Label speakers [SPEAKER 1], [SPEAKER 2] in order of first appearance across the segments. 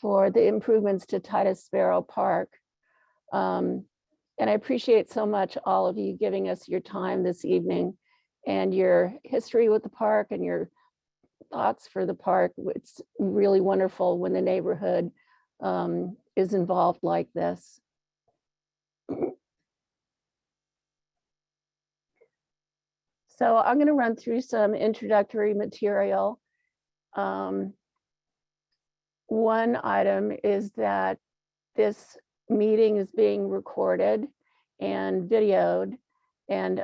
[SPEAKER 1] for the improvements to Titus Sparrow Park. And I appreciate so much all of you giving us your time this evening and your history with the park and your thoughts for the park. It's really wonderful when the neighborhood is involved like this. So I'm going to run through some introductory material. One item is that this meeting is being recorded and videoed, and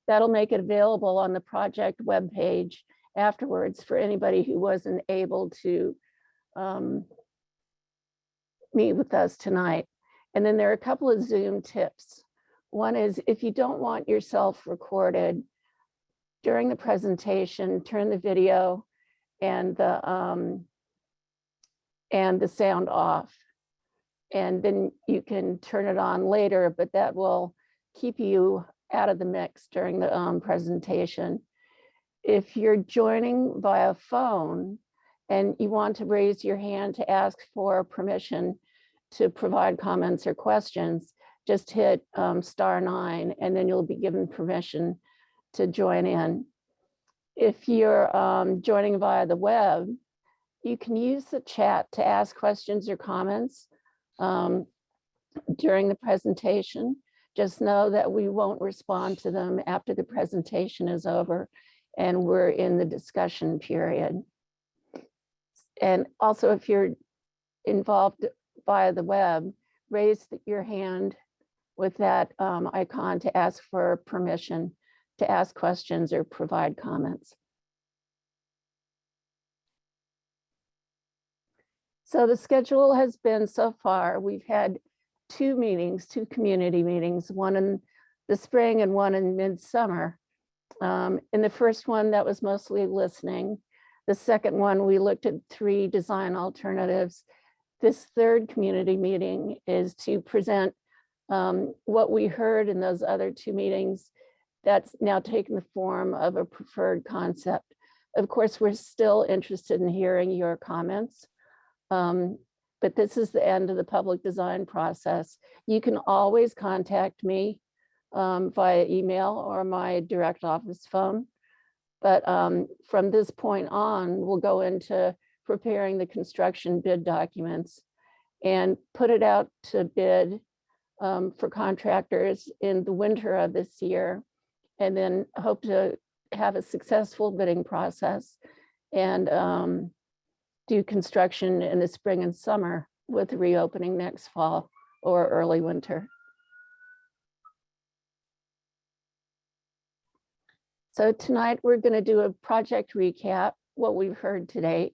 [SPEAKER 1] that'll make it available on the project webpage afterwards for anybody who wasn't able to meet with us tonight. And then there are a couple of Zoom tips. One is, if you don't want yourself recorded during the presentation, turn the video and the sound off. And then you can turn it on later, but that will keep you out of the mix during the presentation. If you're joining via phone and you want to raise your hand to ask for permission to provide comments or questions, just hit *9 and then you'll be given permission to join in. If you're joining via the web, you can use the chat to ask questions or comments during the presentation. Just know that we won't respond to them after the presentation is over and we're in the discussion period. And also, if you're involved via the web, raise your hand with that icon to ask for permission to ask questions or provide comments. So the schedule has been so far, we've had two meetings, two community meetings, one in the spring and one in midsummer. In the first one, that was mostly listening. The second one, we looked at 3 design alternatives. This third community meeting is to present what we heard in those other 2 meetings. That's now taken the form of a preferred concept. Of course, we're still interested in hearing your comments, but this is the end of the public design process. You can always contact me via email or my direct office phone. But from this point on, we'll go into preparing the construction bid documents and put it out to bid for contractors in the winter of this year, and then hope to have a successful bidding process and do construction in the spring and summer with reopening next fall or early winter. So tonight we're going to do a project recap, what we've heard today,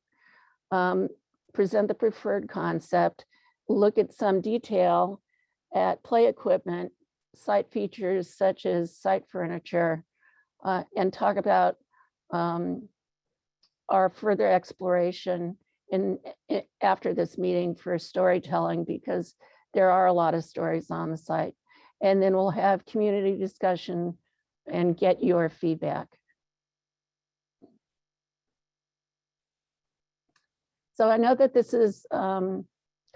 [SPEAKER 1] present the preferred concept, look at some detail at play equipment, site features such as site furniture, and talk about our further exploration after this meeting for storytelling, because there are a lot of stories on the site. And then we'll have community discussion and get your feedback. So I know that this is kind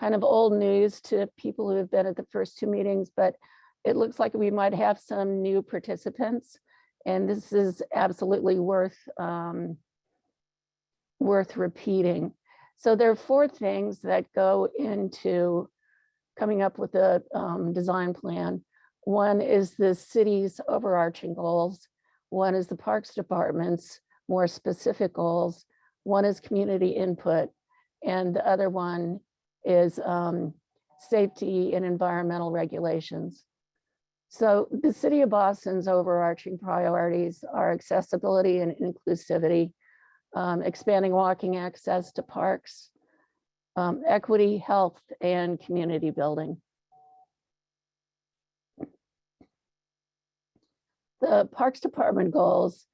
[SPEAKER 1] of old news to people who have been at the first 2 meetings, but it looks like we might have some new participants, and this is absolutely worth repeating. So there are 4 things that go into coming up with a design plan. One is the city's overarching goals. One is the Parks Department's more specific goals. One is community input. And the other one is safety and environmental regulations. So the City of Boston's overarching priorities are accessibility and inclusivity, expanding walking access to parks, equity, health, and community building. The Parks Department goals,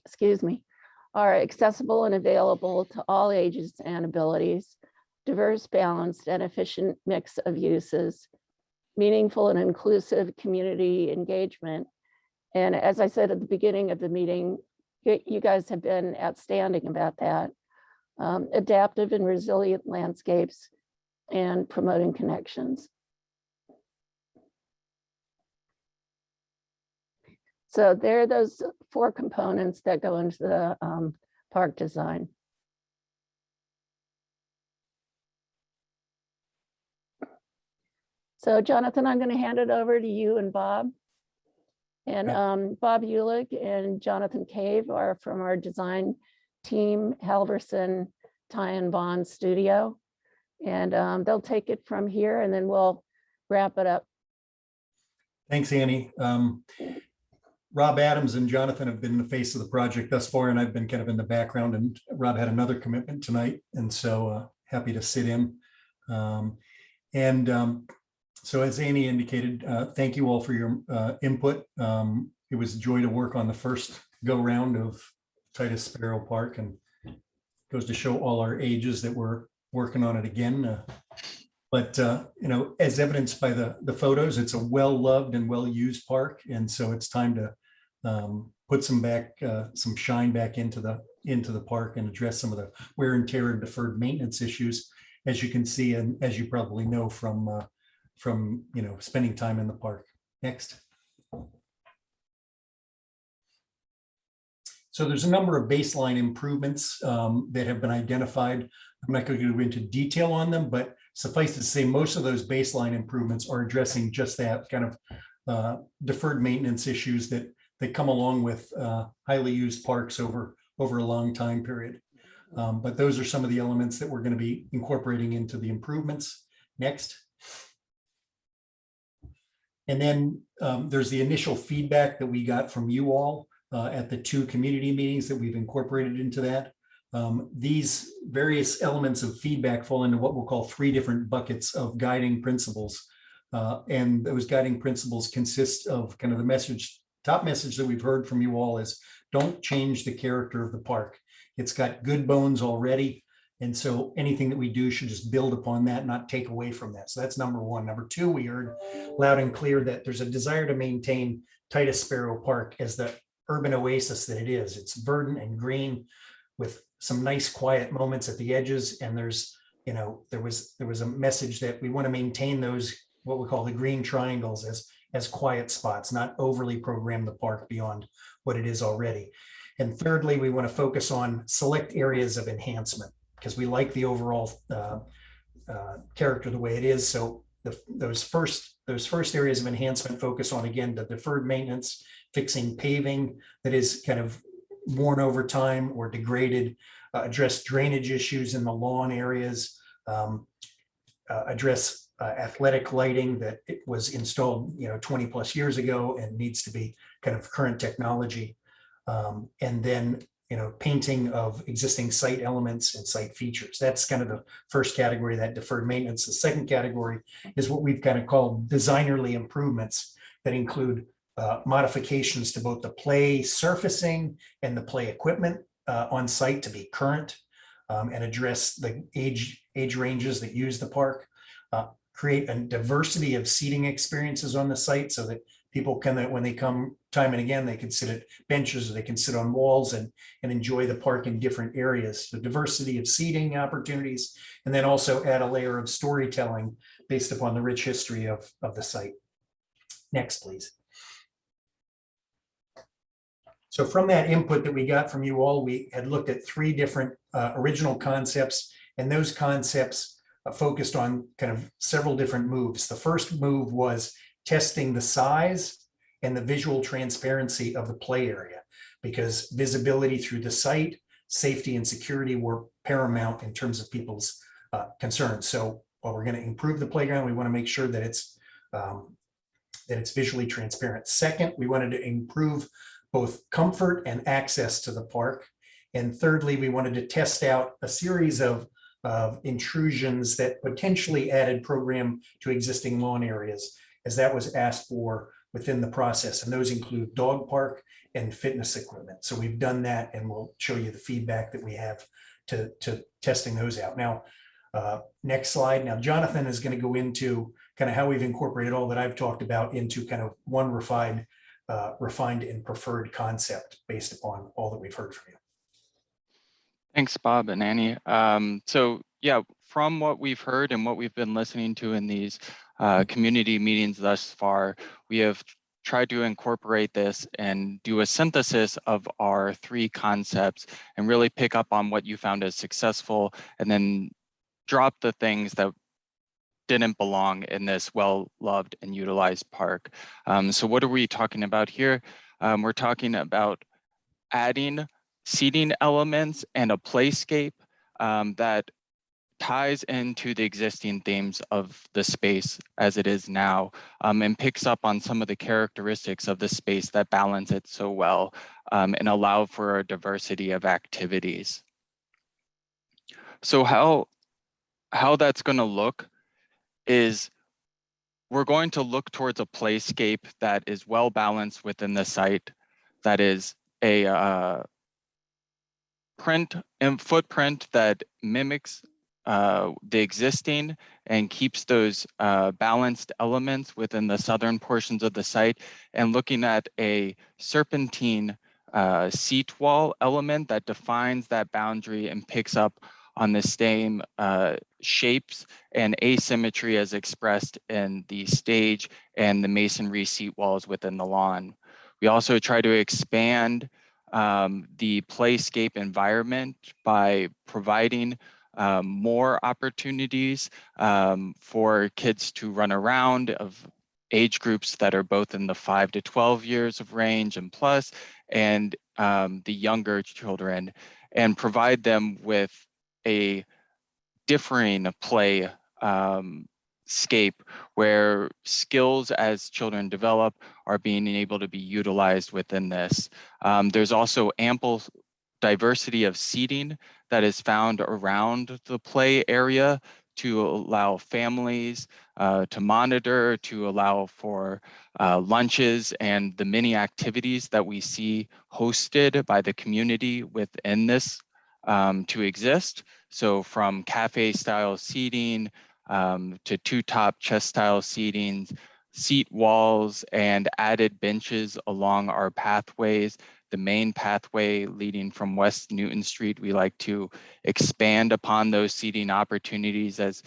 [SPEAKER 1] excuse me, are accessible and available to all ages and abilities, diverse, balanced, and efficient mix of uses, meaningful and inclusive community engagement. And as I said at the beginning of the meeting, you guys have been outstanding about that. Adaptive and resilient landscapes and promoting connections. So there are those 4 components that go into the park design. So Jonathan, I'm going to hand it over to you and Bob. And Bob Ulick and Jonathan Cave are from our design team, Halverson, Ty and Bond Studio. And they'll take it from here and then we'll wrap it up.
[SPEAKER 2] Thanks, Annie. Rob Adams and Jonathan have been the face of the project thus far, and I've been kind of in the background, and Rob had another commitment tonight, and so happy to sit in. So as Annie indicated, thank you all for your input. It was a joy to work on the first go round of Titus Sparrow Park, and goes to show all our ages that we're working on it again. But you know, as evidenced by the photos, it's a well-loved and well-used park, and so it's time to put some shine back into the park and address some of the wear and tear and deferred maintenance issues, as you can see and as you probably know from you know, spending time in the park. Next. So there's a number of baseline improvements that have been identified. I'm not going to go into detail on them, but suffice to say, most of those baseline improvements are addressing just that kind of deferred maintenance issues that come along with highly used parks over a long time period. But those are some of the elements that we're going to be incorporating into the improvements. Next. And then there's the initial feedback that we got from you all at the 2 community meetings that we've incorporated into that. These various elements of feedback fall into what we'll call 3 different buckets of guiding principles. And those guiding principles consist of kind of the top message that we've heard from you all is, don't change the character of the park. It's got good bones already. And so anything that we do should just build upon that, not take away from that. So that's number 1. Number 2, we heard loud and clear that there's a desire to maintain Titus Sparrow Park as the urban oasis that it is. It's verdant and green with some nice quiet moments at the edges. And there's, you know, there was a message that we want to maintain those, what we call the green triangles, as quiet spots, not overly program the park beyond what it is already. And thirdly, we want to focus on select areas of enhancement, because we like the overall character the way it is. So those first areas of enhancement focus on, again, the deferred maintenance, fixing paving that is kind of worn over time or degraded, address drainage issues in the lawn areas, address athletic lighting that it was installed, you know, 20 plus years ago and needs to be kind of current technology. And then, you know, painting of existing site elements and site features. That's kind of the first category, that deferred maintenance. The second category is what we've kind of called designerly improvements that include modifications to both the play surfacing and the play equipment on site to be current, and address the age ranges that use the park. Create a diversity of seating experiences on the site so that people can, when they come time and again, they can sit at benches or they can sit on walls and enjoy the park in different areas. The diversity of seating opportunities, and then also add a layer of storytelling based upon the rich history of the site. Next, please. So from that input that we got from you all, we had looked at 3 different original concepts, and those concepts focused on kind of several different moves. The first move was testing the size and the visual transparency of the play area, because visibility through the site, safety and security were paramount in terms of people's concerns. So while we're going to improve the playground, we want to make sure that it's visually transparent. Second, we wanted to improve both comfort and access to the park. And thirdly, we wanted to test out a series of intrusions that potentially added program to existing lawn areas, as that was asked for within the process. And those include dog park and fitness equipment. So we've done that, and we'll show you the feedback that we have to testing those out. Now, next slide. Now, Jonathan is going to go into kind of how we've incorporated all that I've talked about into kind of one refined refined and preferred concept based upon all that we've heard from you.
[SPEAKER 3] Thanks, Bob and Annie. So yeah, from what we've heard and what we've been listening to in these community meetings thus far, we have tried to incorporate this and do a synthesis of our 3 concepts and really pick up on what you found as successful and then drop the things that didn't belong in this well-loved and utilized park. So what are we talking about here? We're talking about adding seating elements and a playscape that ties into the existing themes of the space as it is now, and picks up on some of the characteristics of the space that balance it so well, and allow for a diversity of activities. So how that's going to look is we're going to look towards a playscape that is well balanced within the site, that is a print and footprint that mimics the existing and keeps those balanced elements within the southern portions of the site, and looking at a serpentine seat wall element that defines that boundary and picks up on the same shapes and asymmetry as expressed in the stage and the masonry seat walls within the lawn. We also try to expand the playscape environment by providing more opportunities for kids to run around of age groups that are both in the 5 to 12 years of range and plus, and the younger children, and provide them with a differing play scape where skills as children develop are being able to be utilized within this. There's also ample diversity of seating that is found around the play area to allow families to monitor, to allow for lunches and the many activities that we see hosted by the community within this to exist. So from cafe style seating to 2-top chest style seatings, seat walls and added benches along our pathways. The main pathway leading from West Newton Street, we like to expand upon those seating opportunities, as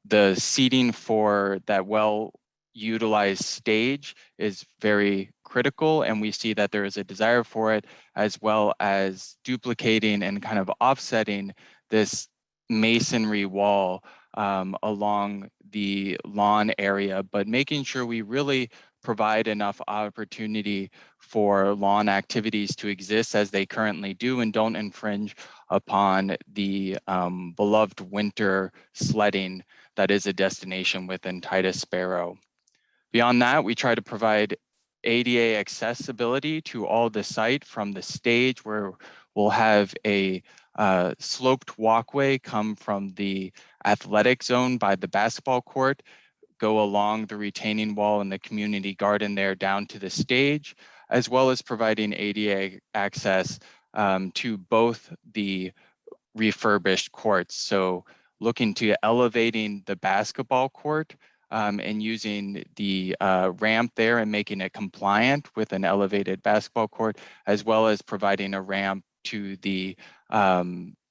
[SPEAKER 3] the seating for that well-utilized stage is very critical, and we see that there is a desire for it, as well as duplicating and kind of offsetting this masonry wall along the lawn area, but making sure we really provide enough opportunity for lawn activities to exist as they currently do and don't infringe upon the beloved winter sledding that is a destination within Titus Sparrow. Beyond that, we try to provide ADA accessibility to all the site, from the stage where we'll have a sloped walkway come from the athletic zone by the basketball court, go along the retaining wall in the community garden there down to the stage, as well as providing ADA access to both the refurbished courts. So looking to elevating the basketball court and using the ramp there and making it compliant with an elevated basketball court, as well as providing a ramp to the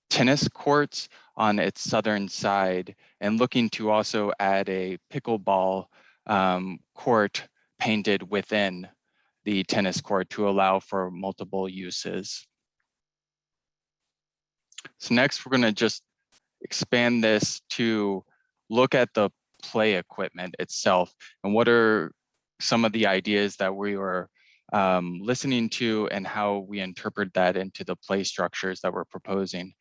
[SPEAKER 3] tennis courts on its southern side, and looking to also add a pickleball court painted within the tennis court to allow for multiple uses. So next, we're going to just expand this to look at the play equipment itself and what are some of the ideas that we were listening to and how we interpret that into the play structures that we're proposing.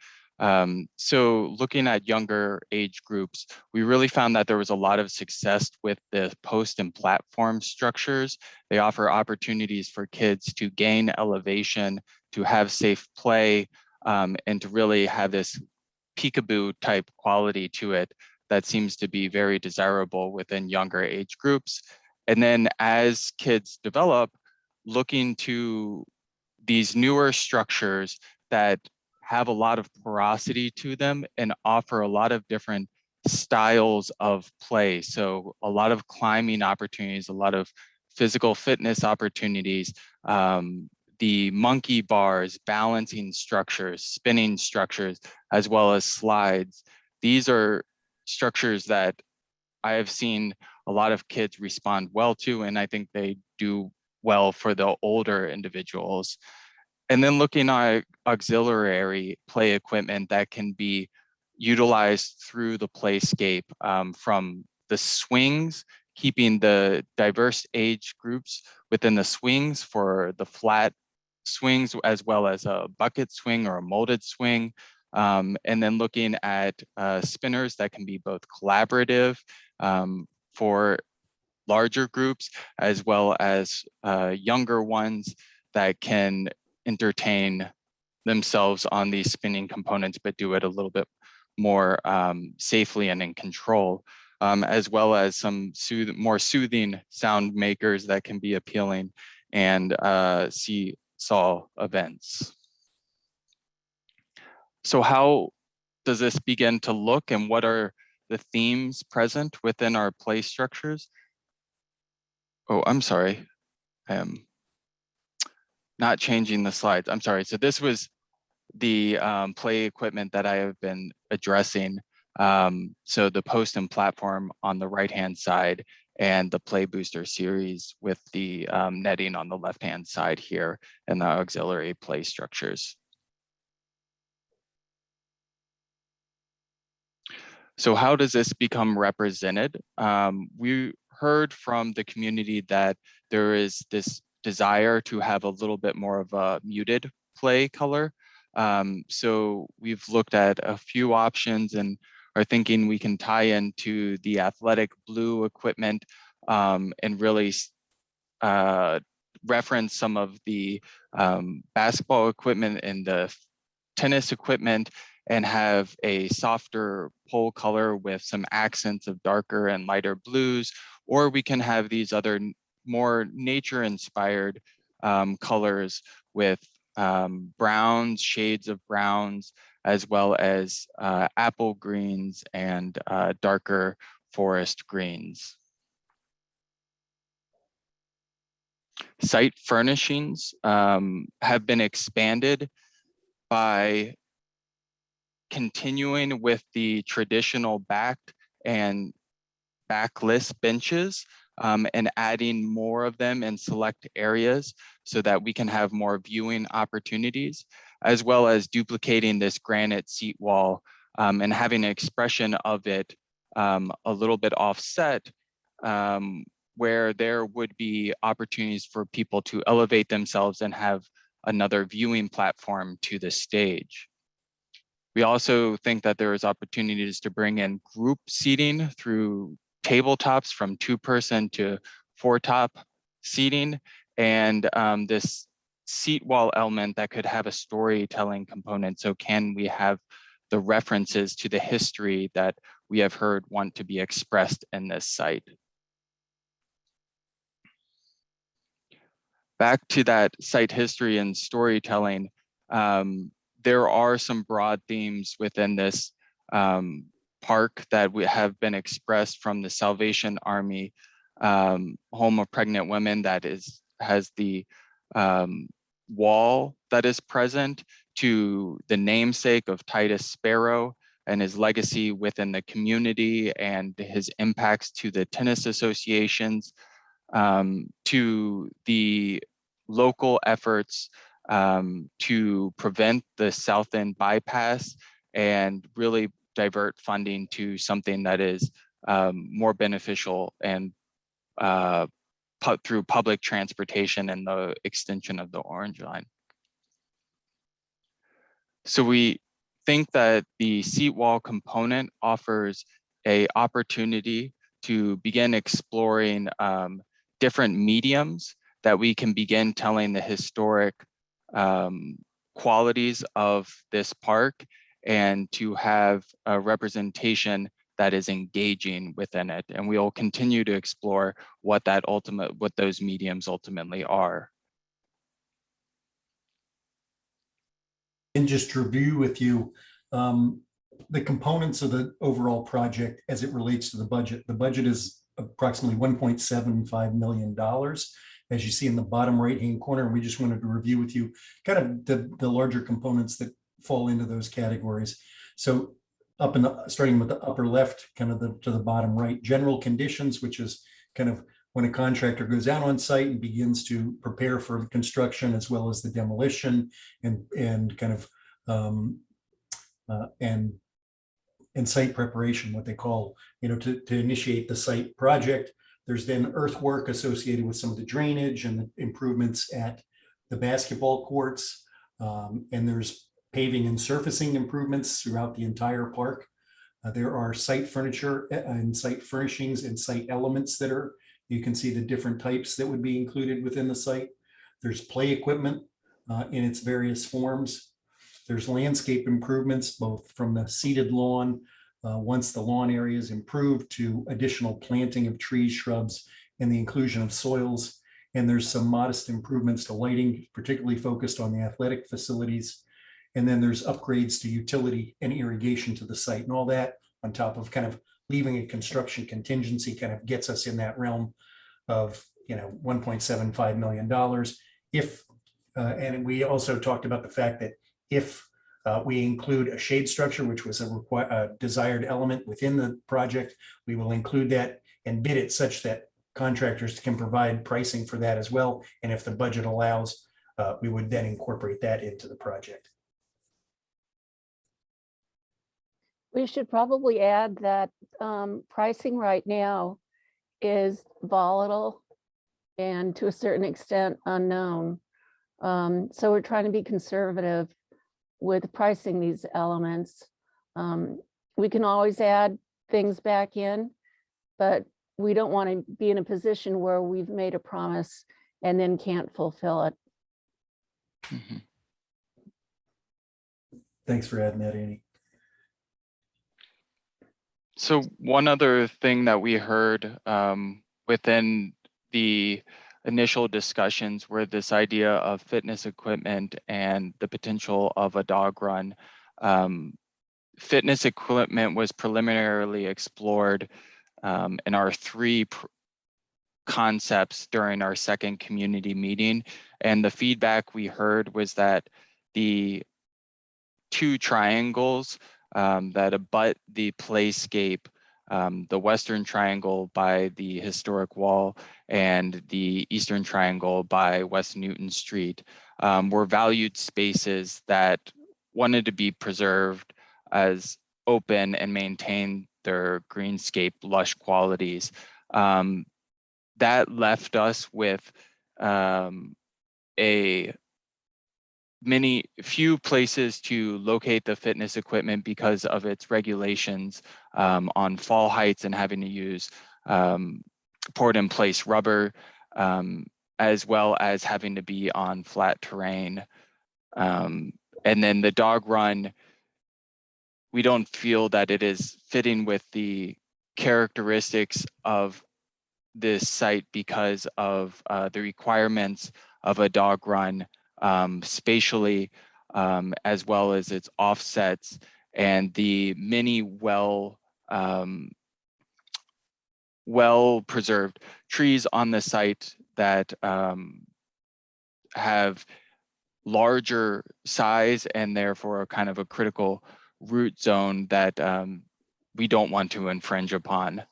[SPEAKER 3] So looking at younger age groups, we really found that there was a lot of success with the post and platform structures. They offer opportunities for kids to gain elevation, to have safe play, and to really have this peekaboo type quality to it that seems to be very desirable within younger age groups. And then as kids develop, looking to these newer structures that have a lot of porosity to them and offer a lot of different styles of play. So a lot of climbing opportunities, a lot of physical fitness opportunities, the monkey bars, balancing structures, spinning structures, as well as slides. These are structures that I have seen a lot of kids respond well to, and I think they do well for the older individuals. And then looking at auxiliary play equipment that can be utilized through the playscape, from the swings, keeping the diverse age groups within the swings for the flat swings, as well as a bucket swing or a molded swing. And then looking at spinners that can be both collaborative for larger groups, as well as younger ones that can entertain themselves on these spinning components, but do it a little bit more safely and in control, as well as some more soothing sound makers that can be appealing and seesaw events. So how does this begin to look, and what are the themes present within our play structures? Oh, I'm sorry. I am not changing the slides. I'm sorry. So this was the play equipment that I have been addressing. So the post and platform on the right-hand side, and the Play Booster series with the netting on the left-hand side here, and the auxiliary play structures. So how does this become represented? We heard from the community that there is this desire to have a little bit more of a muted play color. So we've looked at a few options and are thinking we can tie into the athletic blue equipment and really reference some of the basketball equipment and the tennis equipment, and have a softer pole color with some accents of darker and lighter blues, or we can have these other more nature inspired colors with browns, shades of browns, as well as apple greens and darker forest greens. Site furnishings have been expanded by continuing with the traditional backed and backless benches and adding more of them in select areas so that we can have more viewing opportunities, as well as duplicating this granite seat wall and having an expression of it a little bit offset, where there would be opportunities for people to elevate themselves and have another viewing platform to the stage. We also think that there is opportunities to bring in group seating through tabletops from 2-person to 4-top seating, and this seat wall element that could have a storytelling component. So can we have the references to the history that we have heard want to be expressed in this site? Back to that site history and storytelling, there are some broad themes within this park that have been expressed from the Salvation Army Home of Pregnant Women, that has the wall that is present, to the namesake of Titus Sparrow and his legacy within the community and his impacts to the tennis associations, to the local efforts to prevent the South End bypass and really divert funding to something that is more beneficial and through public transportation and the extension of the Orange Line. So we think that the seat wall component offers an opportunity to begin exploring different mediums that we can begin telling the historic qualities of this park, and to have a representation that is engaging within it. And we will continue to explore what those mediums ultimately are.
[SPEAKER 2] And just review with you the components of the overall project as it relates to the budget. The budget is approximately $1.75 million. As you see in the bottom right-hand corner, we just wanted to review with you kind of the larger components that fall into those categories. So up in the, starting with the upper left, kind of to the bottom right, general conditions, which is kind of when a contractor goes out on site and begins to prepare for construction as well as the demolition and kind of and site preparation, what they call, to initiate the site project. There's then earthwork associated with some of the drainage and the improvements at the basketball courts. And there's paving and surfacing improvements throughout the entire park. There are site furniture and site furnishings and site elements that are, you can see the different types that would be included within the site. There's play equipment in its various forms. There's landscape improvements, both from the seeded lawn, once the lawn area is improved, to additional planting of trees, shrubs, and the inclusion of soils. And there's some modest improvements to lighting, particularly focused on the athletic facilities. And then there's upgrades to utility and irrigation to the site, and all that on top of kind of leaving a construction contingency kind of gets us in that realm of, $1.75 million. If, and we also talked about the fact that if we include a shade structure, which was a desired element within the project, we will include that and bid it such that contractors can provide pricing for that as well. And if the budget allows, we would then incorporate that into the project.
[SPEAKER 1] We should probably add that pricing right now is volatile and to a certain extent unknown. So we're trying to be conservative with pricing these elements. We can always add things back in, but we don't want to be in a position where we've made a promise and then can't fulfill it.
[SPEAKER 3] Mm-hmm.
[SPEAKER 2] Thanks for adding that, Annie.
[SPEAKER 3] So one other thing that we heard within the initial discussions were this idea of fitness equipment and the potential of a dog run. Fitness equipment was preliminarily explored in our three concepts during our second community meeting. And the feedback we heard was that the two triangles that abut the playscape, the western triangle by the historic wall and the eastern triangle by West Newton Street, were valued spaces that wanted to be preserved as open and maintain their greenscape lush qualities. That left us with few places to locate the fitness equipment because of its regulations on fall heights and having to use poured in place rubber, as well as having to be on flat terrain. And then the dog run, we don't feel that it is fitting with the characteristics of this site because of the requirements of a dog run spatially, as well as its offsets and the many well preserved trees on the site that have larger size and therefore kind of a critical root zone that we don't want to infringe upon.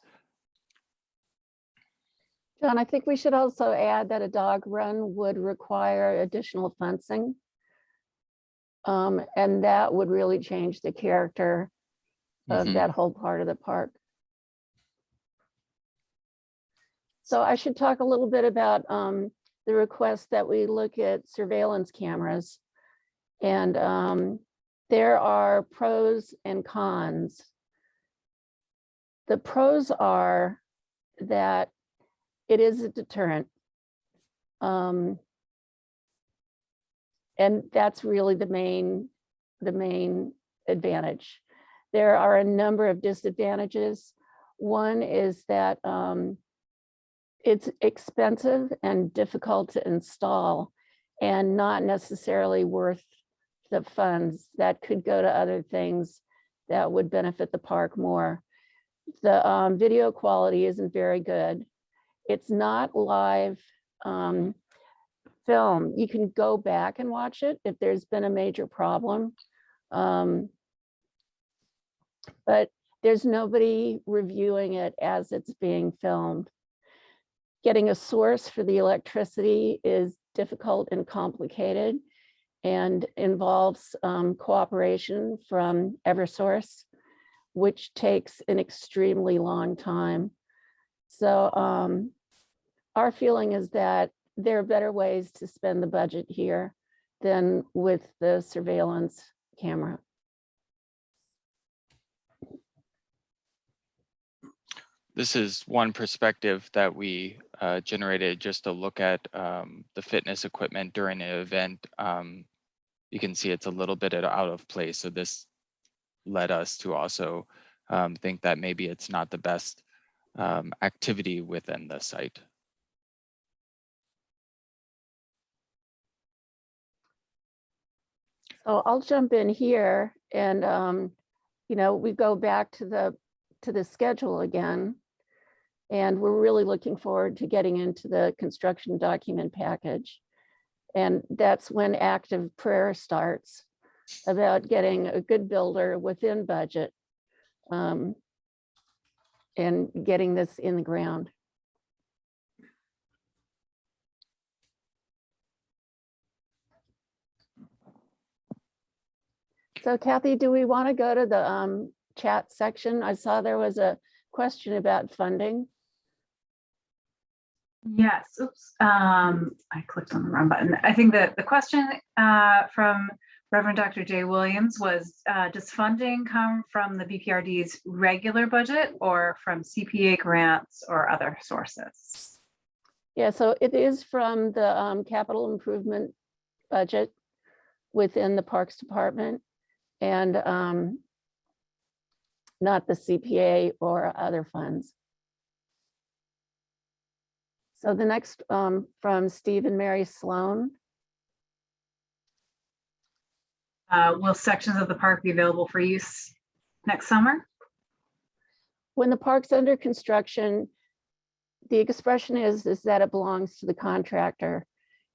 [SPEAKER 1] John, I think we should also add that a dog run would require additional fencing. And that would really change the character of that whole part of the park. So I should talk a little bit about the request that we look at surveillance cameras. And there are pros and cons. The pros are that it is a deterrent. And that's really the main advantage. There are a number of disadvantages. One is that it's expensive and difficult to install and not necessarily worth the funds that could go to other things that would benefit the park more. The video quality isn't very good. It's not live film. You can go back and watch it if there's been a major problem. But there's nobody reviewing it as it's being filmed. Getting a source for the electricity is difficult and complicated and involves cooperation from Eversource, which takes an extremely long time. So our feeling is that there are better ways to spend the budget here than with the surveillance camera.
[SPEAKER 3] This is one perspective that we generated just to look at the fitness equipment during an event. You can see it's a little bit out of place. So this led us to also think that maybe it's not the best activity within the site.
[SPEAKER 1] So I'll jump in here and, we go back to the schedule again. And we're really looking forward to getting into the construction document package. And that's when active prayer starts about getting a good builder within budget and getting this in the ground. So Kathy, do we want to go to the chat section? I saw there was a question about funding.
[SPEAKER 4] Yes, oops, I clicked on the wrong button. I think that the question from Reverend Dr. Jay Williams was, does funding come from the BPRD's regular budget or from CPA grants or other sources?
[SPEAKER 1] Yeah, so it is from the capital improvement budget within the Parks Department and not the CPA or other funds. So the next from Steve and Mary Sloan.
[SPEAKER 4] Will sections of the park be available for use next summer?
[SPEAKER 1] When the park's under construction, the expression is that it belongs to the contractor.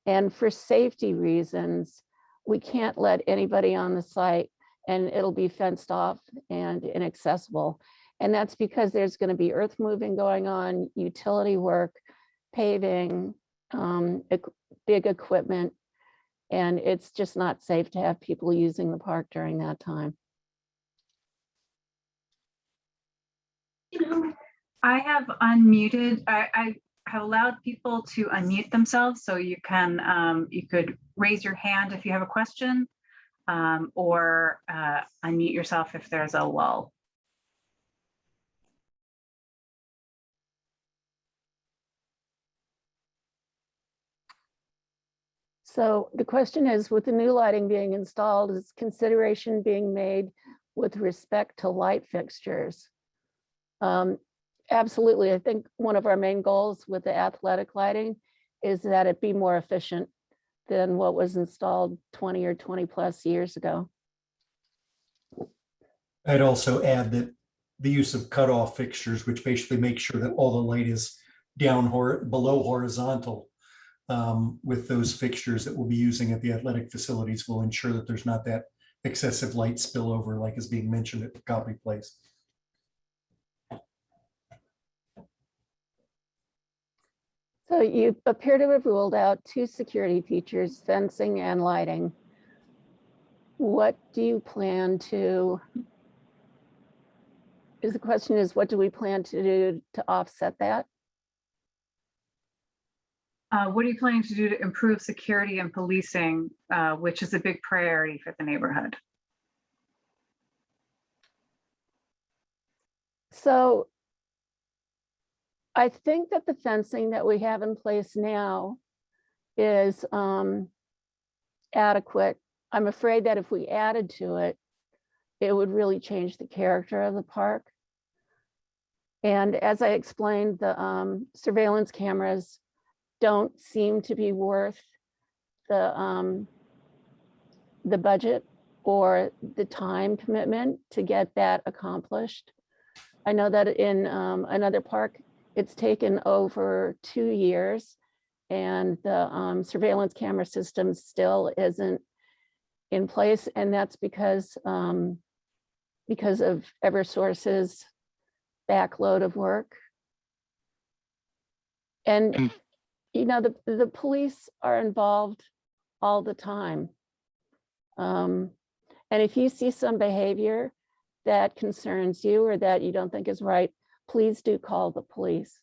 [SPEAKER 1] And for safety reasons, we can't let anybody on the site and it'll be fenced off and inaccessible. And that's because there's going to be earth moving going on, utility work, paving, big equipment, and it's just not safe to have people using the park during that time.
[SPEAKER 4] I have unmuted, I have allowed people to unmute themselves, so you can, you could raise your hand if you have a question, or unmute yourself if there's a lull.
[SPEAKER 1] So the question is, with the new lighting being installed, is consideration being made with respect to light fixtures? Absolutely. I think one of our main goals with the athletic lighting is that it be more efficient than what was installed 20 or 20 plus years ago.
[SPEAKER 2] I'd also add that the use of cutoff fixtures, which basically make sure that all the light is down below horizontal, with those fixtures that we'll be using at the athletic facilities will ensure that there's not that excessive light spillover like is being mentioned at the Copley Place.
[SPEAKER 1] So you appear to have ruled out 2 security features, fencing and lighting. What do you plan to, the question is, what do we plan to do to offset that?
[SPEAKER 4] What are you planning to do to improve security and policing, which is a big priority for the neighborhood?
[SPEAKER 1] So I think that the fencing that we have in place now is adequate. I'm afraid that if we added to it, it would really change the character of the park. And as I explained, the surveillance cameras don't seem to be worth the budget or the time commitment to get that accomplished. I know that in another park, it's taken over 2 years, and the surveillance camera system still isn't in place, and that's because of Eversource's backload of work. And
[SPEAKER 3] And
[SPEAKER 1] you know, the police are involved all the time. And if you see some behavior that concerns you or that you don't think is right, please do call the police.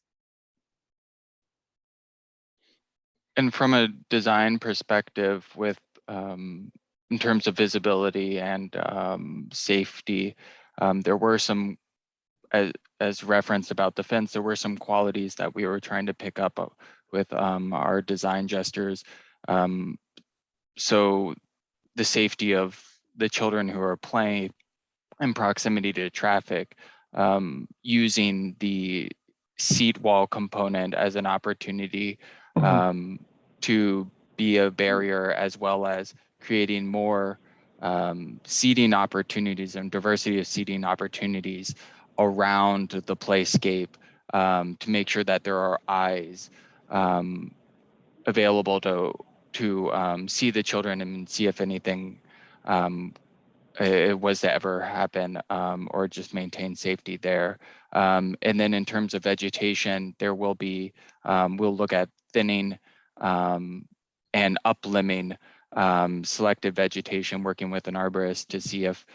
[SPEAKER 3] And from a design perspective with in terms of visibility and safety, there were some, as referenced about the fence, there were some qualities that we were trying to pick up with our design gestures. So the safety of the children who are playing in proximity to traffic, using the seat wall component as an opportunity to be a barrier, as well as creating more seating opportunities and diversity of seating opportunities around the playscape, to make sure that there are eyes available to see the children and see if anything it was to ever happen, or just maintain safety there. And then in terms of vegetation, there will be, we'll look at thinning and uplimbing selective vegetation, working with an arborist to see if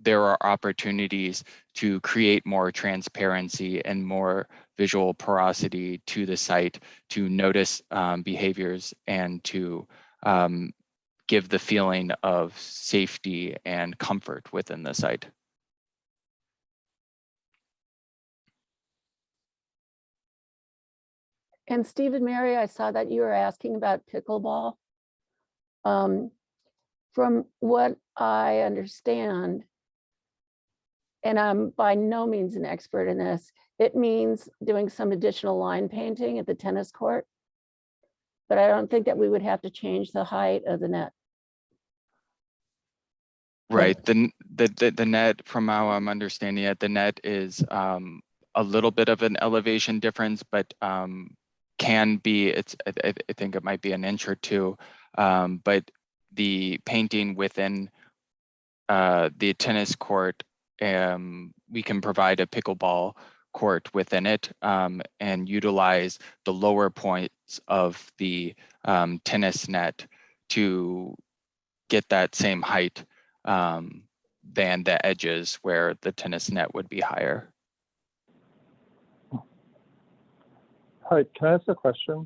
[SPEAKER 3] there are opportunities to create more transparency and more visual porosity to the site, to notice behaviors and to give the feeling of safety and comfort within the site.
[SPEAKER 1] And Stephen, Mary, I saw that you were asking about pickleball. From what I understand, and I'm by no means an expert in this, it means doing some additional line painting at the tennis court. But I don't think that we would have to change the height of the net.
[SPEAKER 3] Right. The net, from how I'm understanding it, the net is a little bit of an elevation difference, but can be, I think it might be an inch or two, but the painting within the tennis court, we can provide a pickleball court within it, and utilize the lower points of the tennis net to get that same height than the edges where the tennis net would be higher.
[SPEAKER 5] Hi, can I ask a question?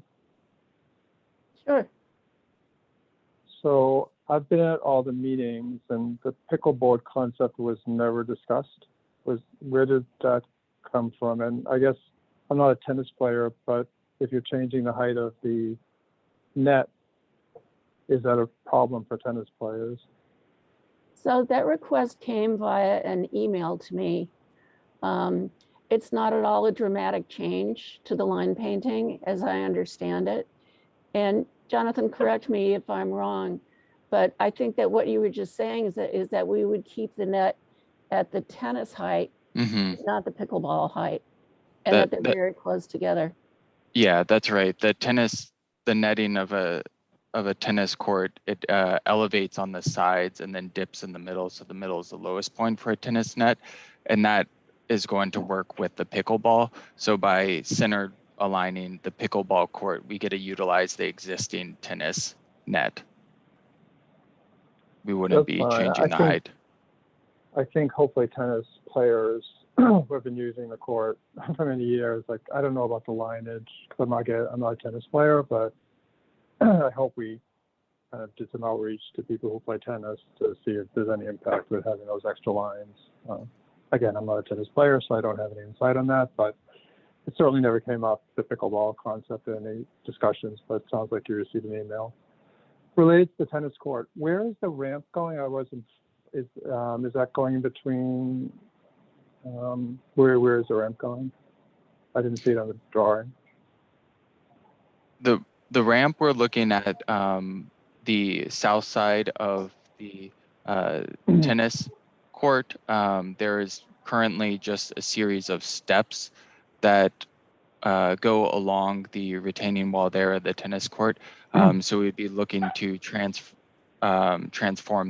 [SPEAKER 1] Sure.
[SPEAKER 5] So I've been at all the meetings and the pickleboard concept was never discussed. Where did that come from? And I guess I'm not a tennis player, but if you're changing the height of the net, is that a problem for tennis players?
[SPEAKER 1] So that request came via an email to me. It's not at all a dramatic change to the line painting, as I understand it. And Jonathan, correct me if I'm wrong, but I think that what you were just saying is that we would keep the net at the tennis height, not the pickleball height, and that they're very close together.
[SPEAKER 3] Yeah, that's right. The netting of a tennis court, it elevates on the sides and then dips in the middle. So the middle is the lowest point for a tennis net, and that is going to work with the pickleball. So by center aligning the pickleball court, we get to utilize the existing tennis net. We wouldn't be changing the height.
[SPEAKER 5] I think hopefully tennis players who have been using the court for many years, like, I don't know about the lineage because I'm not a tennis player, but I hope we kind of did some outreach to people who play tennis to see if there's any impact with having those extra lines. Again, I'm not a tennis player, so I don't have any insight on that, but it certainly never came up, the pickleball concept, in any discussions, but it sounds like you received an email. Related to the tennis court, where is the ramp going? Is that going in between, where is the ramp going? I didn't see it on the drawing.
[SPEAKER 3] The ramp, we're looking at the south side of the tennis court, there is currently just a series of steps that go along the retaining wall there at the tennis court. So we'd be looking to transform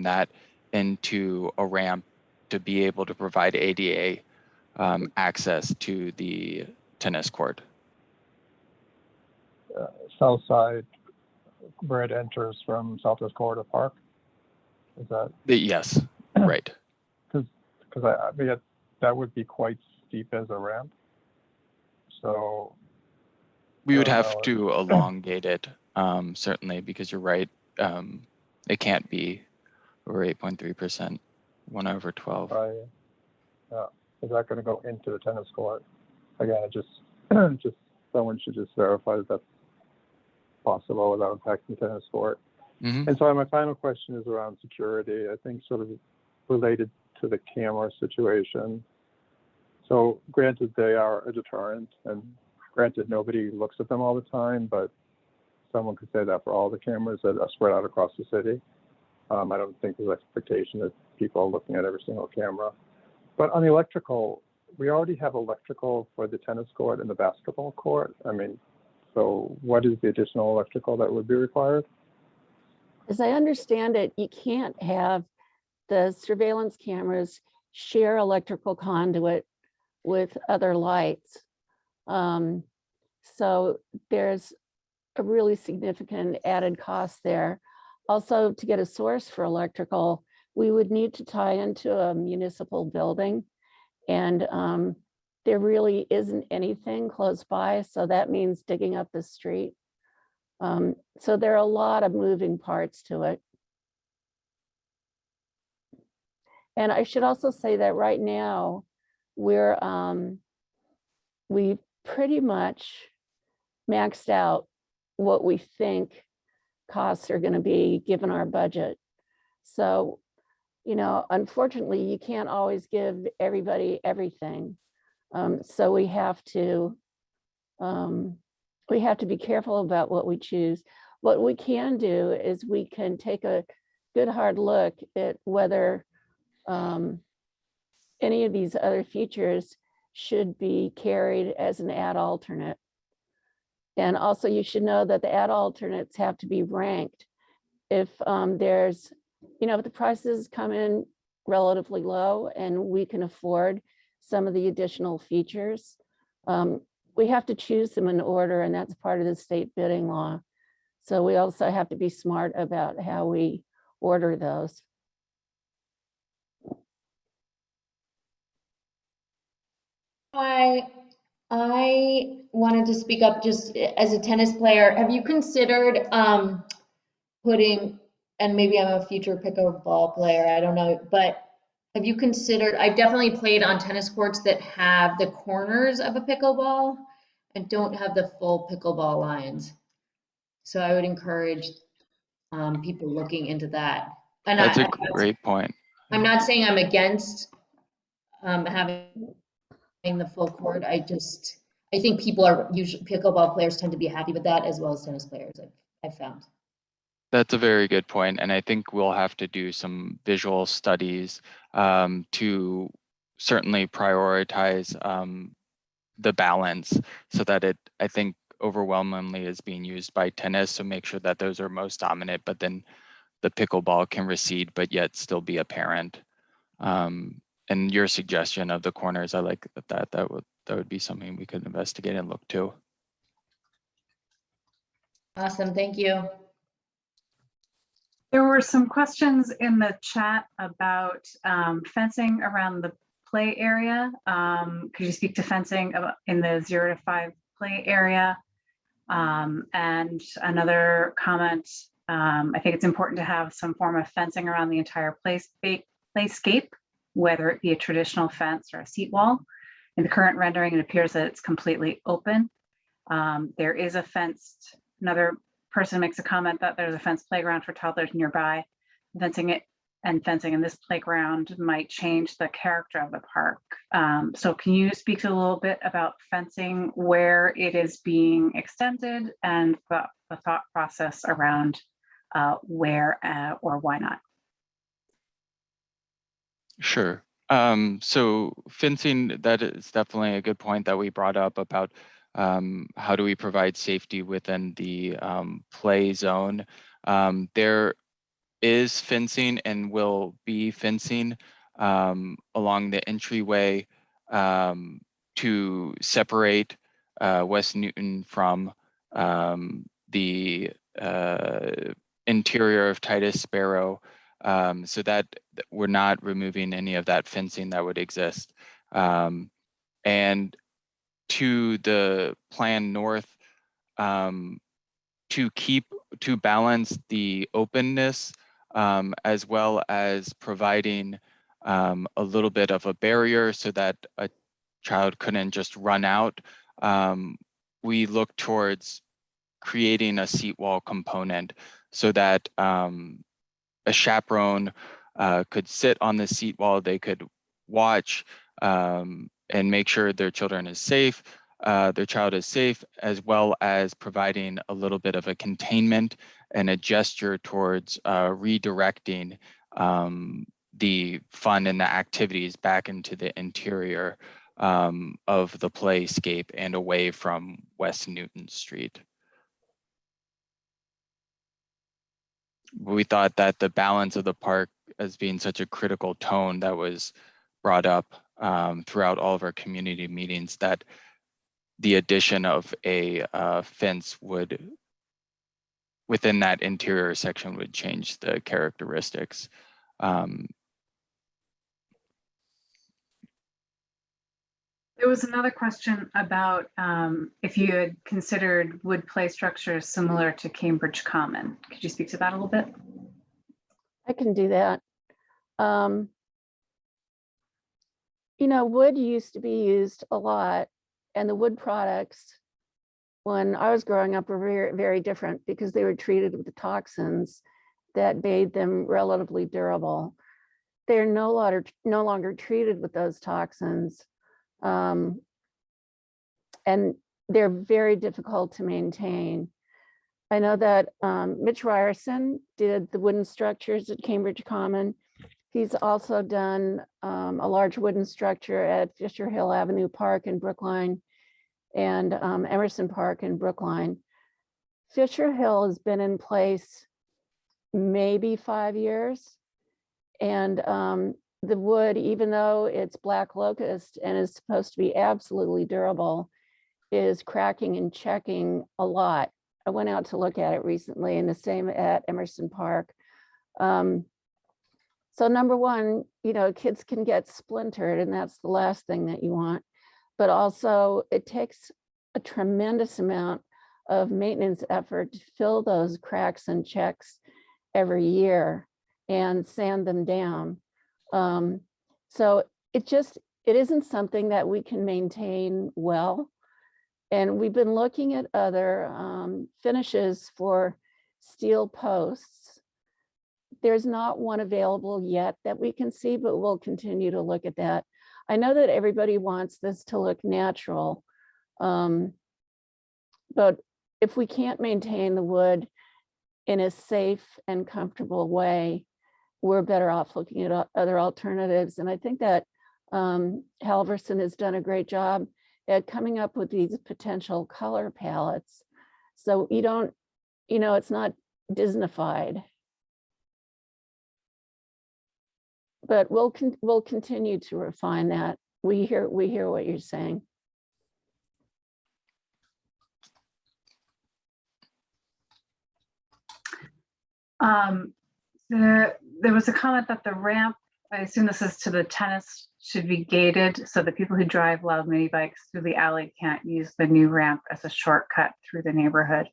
[SPEAKER 3] that into a ramp to be able to provide ADA access to the tennis court.
[SPEAKER 5] South side, where it enters from Southwest Corridor Park. Is that?
[SPEAKER 3] Yes, right.
[SPEAKER 5] Because I mean, that would be quite steep as a ramp. So
[SPEAKER 3] We would
[SPEAKER 5] don't
[SPEAKER 3] have
[SPEAKER 5] know.
[SPEAKER 3] to elongate it, certainly, because you're right. It can't be over 8.3%, 1/12.
[SPEAKER 5] Is that going to go into the tennis court? Again, just someone should just verify that that's possible without impacting the tennis court.
[SPEAKER 3] Mm-hmm.
[SPEAKER 5] And so my final question is around security. I think sort of related to the camera situation. So granted, they are a deterrent, and granted, nobody looks at them all the time, but someone could say that for all the cameras that are spread out across the city. I don't think there's expectation that people are looking at every single camera. But on the electrical, we already have electrical for the tennis court and the basketball court. I mean, so what is the additional electrical that would be required?
[SPEAKER 1] As I understand it, you can't have the surveillance cameras share electrical conduit with other lights. So there's a really significant added cost there. Also, to get a source for electrical, we would need to tie into a municipal building, and there really isn't anything close by, so that means digging up the street. So there are a lot of moving parts to it. And I should also say that right now, we pretty much maxed out what we think costs are going to be given our budget. So, you know, unfortunately, you can't always give everybody everything. So we have to be careful about what we choose. What we can do is we can take a good hard look at whether any of these other features should be carried as an ad alternate. And also you should know that the ad alternates have to be ranked. If there's, you know, if the prices come in relatively low and we can afford some of the additional features, we have to choose them in order, and that's part of the state bidding law. So we also have to be smart about how we order those.
[SPEAKER 6] I wanted to speak up just as a tennis player. Have you considered putting, and maybe I'm a future pickleball player, I don't know, but have you considered, I've definitely played on tennis courts that have the corners of a pickleball and don't have the full pickleball lines. So I would encourage people looking into that. And
[SPEAKER 3] That's a great point.
[SPEAKER 6] I'm not saying I'm against having the full court. I think people are usually, pickleball players tend to be happy with that, as well as tennis players, I've found.
[SPEAKER 3] That's a very good point, and I think we'll have to do some visual studies to certainly prioritize the balance so that it, I think, overwhelmingly is being used by tennis. So make sure that those are most dominant, but then the pickleball can recede, but yet still be apparent. And your suggestion of the corners, I like that. That would be something we could investigate and look to.
[SPEAKER 6] Awesome, thank you.
[SPEAKER 4] There were some questions in the chat about fencing around the play area. Could you speak to fencing in the 0 to 5 play area? And another comment, I think it's important to have some form of fencing around the entire playscape, whether it be a traditional fence or a seat wall. In the current rendering, it appears that it's completely open. There is a fenced, another person makes a comment that there's a fenced playground for toddlers nearby. Fencing in this playground might change the character of the park. So can you speak to a little bit about fencing, where it is being extended, and the thought process around where or why not?
[SPEAKER 3] Sure. So fencing, that is definitely a good point that we brought up about how do we provide safety within the play zone. There is fencing and will be fencing along the entryway to separate West Newton from the interior of Titus Sparrow, so that we're not removing any of that fencing that would exist. And to the plan north, to balance the openness as well as providing a little bit of a barrier so that a child couldn't just run out. We look towards creating a seat wall component so that a chaperone could sit on the seat wall, they could watch and make sure their children is safe, their child is safe, as well as providing a little bit of a containment and a gesture towards redirecting the fun and the activities back into the interior of the playscape and away from West Newton Street. We thought that the balance of the park as being such a critical tone that was brought up throughout all of our community meetings, that the addition of a fence would, within that interior section, would change the characteristics.
[SPEAKER 4] There was another question about if you had considered wood play structures similar to Cambridge Common. Could you speak to that a little bit?
[SPEAKER 1] I can do that. You know, wood used to be used a lot, and the wood products when I was growing up were very, very different because they were treated with the toxins that made them relatively durable. They're no longer treated with those toxins. And they're very difficult to maintain. I know that Mitch Ryerson did the wooden structures at Cambridge Common. He's also done a large wooden structure at Fisher Hill Avenue Park in Brookline and Emerson Park in Brookline. Fisher Hill has been in place maybe 5 years. And the wood, even though it's black locust and is supposed to be absolutely durable, is cracking and checking a lot. I went out to look at it recently, and the same at Emerson Park. So number one, you know, kids can get splintered, and that's the last thing that you want. But also it takes a tremendous amount of maintenance effort to fill those cracks and checks every year and sand them down. So it isn't something that we can maintain well. And we've been looking at other finishes for steel posts. There's not one available yet that we can see, but we'll continue to look at that. I know that everybody wants this to look natural, but if we can't maintain the wood in a safe and comfortable way, we're better off looking at other alternatives. And I think that Halverson has done a great job at coming up with these potential color palettes. So you don't, you know, it's not Disneyfied. But we'll continue to refine that. We hear what you're saying.
[SPEAKER 4] There was a comment that the ramp, I assume this is to the tennis, should be gated so that people who drive loud mini bikes through the alley can't use the new ramp as a shortcut through the neighborhood.